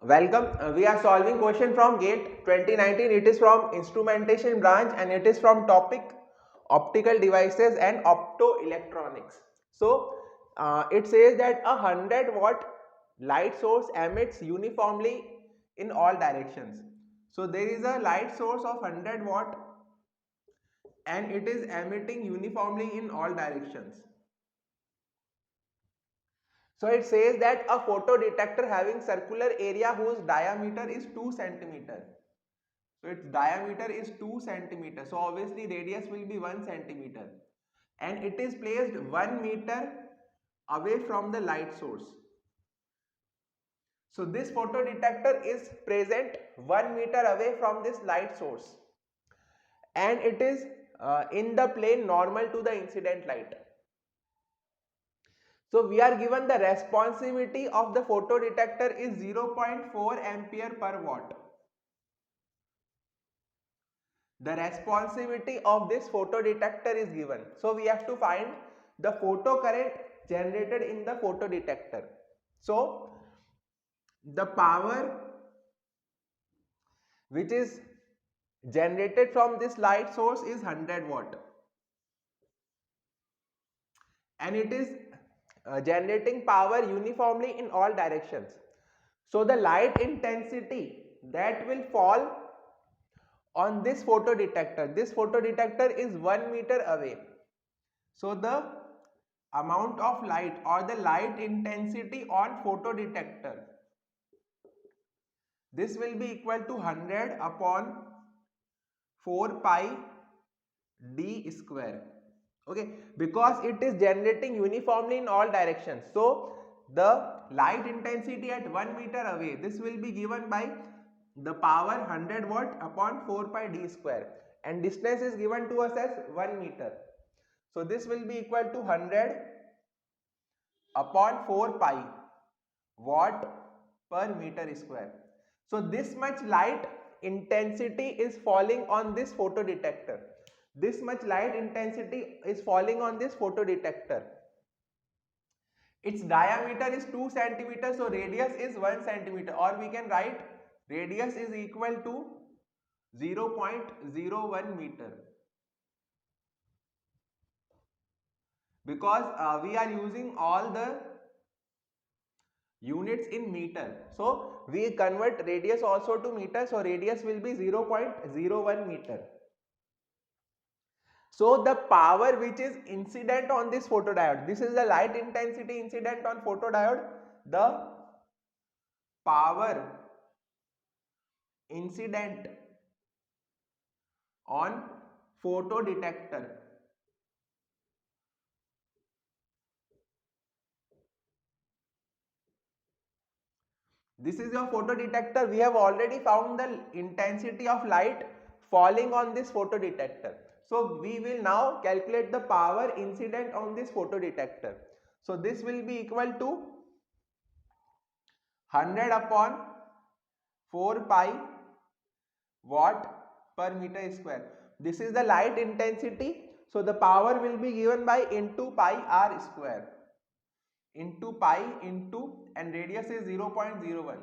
Welcome. We are solving question from GATE 2019. It is from instrumentation branch and it is from topic optical devices and optoelectronics. So it says that a 100-watt light source emits uniformly in all directions. So there is a light source of 100 watt and it is emitting uniformly in all directions. So it says that a photodetector having circular area whose diameter is 2 centimeter. So its diameter is 2 centimeter. So obviously radius will be 1 centimeter. And it is placed 1 meter away from the light source. So this photodetector is present 1 meter away from this light source. And it is in the plane normal to the incident light. So we are given the responsivity of the photodetector is 0.4 ampere per watt. The responsivity of this photodetector is given. So we have to find the photocurrent generated in the photodetector. So the power which is generated from this light source is 100 watt and it is generating power uniformly in all directions. So the light intensity that will fall on this photodetector is 1 meter away. So the amount of light or the light intensity on photodetector, this will be equal to 100 upon 4 pi d square. Okay, because it is generating uniformly in all directions. So the light intensity at 1 meter away, this will be given by the power 100 watt upon 4 pi d square, and distance is given to us as 1 meter. So this will be equal to 100 upon 4 pi watt per meter square. So this much light intensity is falling on this photodetector. This much light intensity is falling on this photodetector. Its diameter is 2 centimeters, so radius is 1 centimeter, or we can write radius is equal to 0.01 meter, because we are using all the units in meter. So we convert radius also to meter, so radius will be 0.01 meter. So the power which is incident on this photodiode, this is the light intensity incident on photodiode, the power incident on photodetector, this is your photodetector. We have already found the intensity of light falling on this photodetector. So we will now calculate the power incident on this photodetector. So this will be equal to 100 upon 4 pi watt per meter square. This is the light intensity. So the power will be given by into pi r square, into pi into, and radius is 0.01.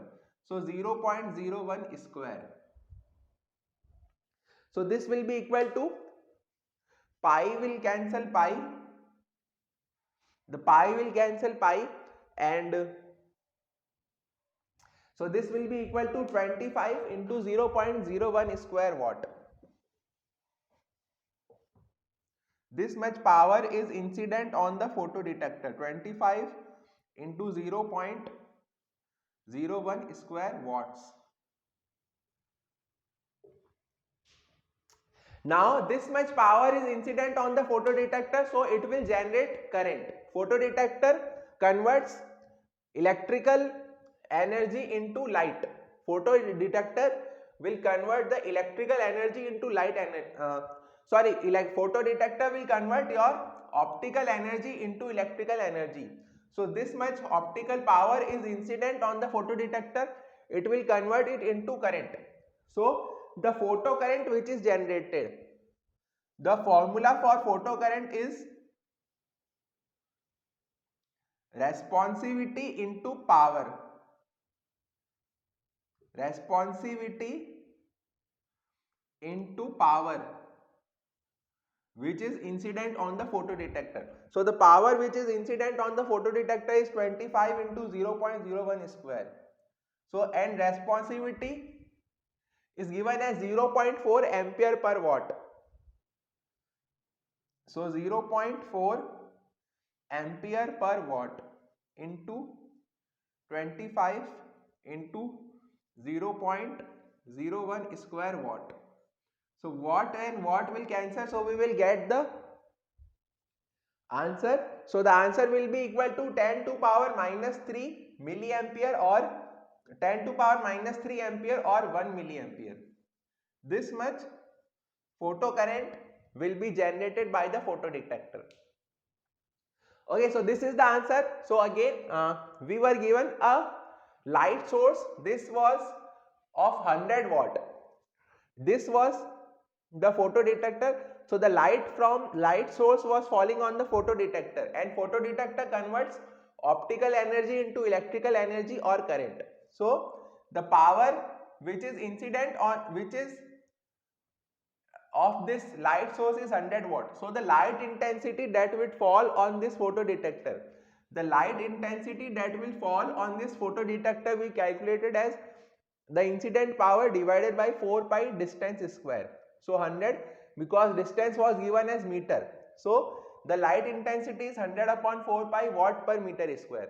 So 0.01 square. So this will be equal to, pi will cancel pi, the pi will cancel pi, and so this will be equal to 25 into 0.01 square watt. This much power is incident on the photodetector, 25 into 0.01 square watts. Now this much power is incident on the photodetector, so it will generate current. Photodetector converts electrical energy into light. Photodetector will convert the electrical energy into light energy. Photodetector will convert your optical energy into electrical energy. So this much optical power is incident on the photodetector. It will convert it into current. So the photocurrent which is generated, the formula for photocurrent is responsivity into power. responsivity into power which is incident on the photodetector. So the power which is incident on the photodetector is 25 into 0.01 square. So and responsivity is given as 0.4 ampere per watt. So 0.4 ampere per watt into 25 into 0.01 square watt. So watt and watt will cancel, so we will get the answer. So the answer will be equal to 10 to power minus 3 milliampere or 10 to power minus 3 ampere or 1 milliampere. This much photo current will be generated by the photodetector. Okay, so this is the answer. So again, we were given a light source. This was of 100 watt. This was the photodetector. So the light from light source was falling on the photodetector, and photodetector converts optical energy into electrical energy or current. So the power which is incident on which is of this light source is 100 watt. So the light intensity that will fall on this photodetector, the light intensity that will fall on this photodetector we calculated as the incident power divided by 4 pi distance square. So 100, because distance was given as meter, so the light intensity is 100 upon 4 pi watt per meter square.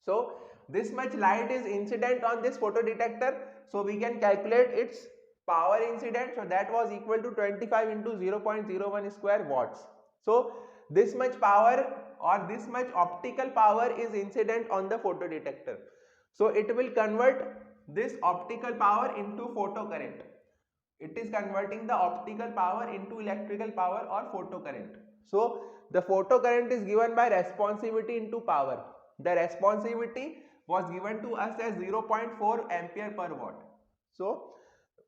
So this much light is incident on this photodetector, so we can calculate its power incident. So that was equal to 25 into 0.01 square watts. So this much power or this much optical power is incident on the photodetector. So it will convert this optical power into photocurrent. It is converting the optical power into electrical power or photocurrent. So the photocurrent is given by responsivity into power. The responsivity was given to us as 0.4 ampere per watt. So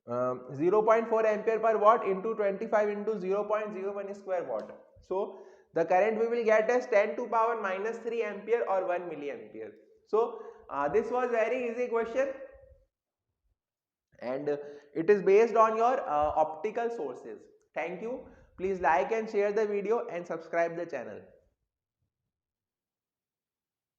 0.4 ampere per watt into 25 into 0.01 square watt. So the current we will get as 10 to power minus 3 ampere or 1 milliampere. So this was very easy question, and it is based on your optical sources. Thank you. Please like and share the video and subscribe the channel.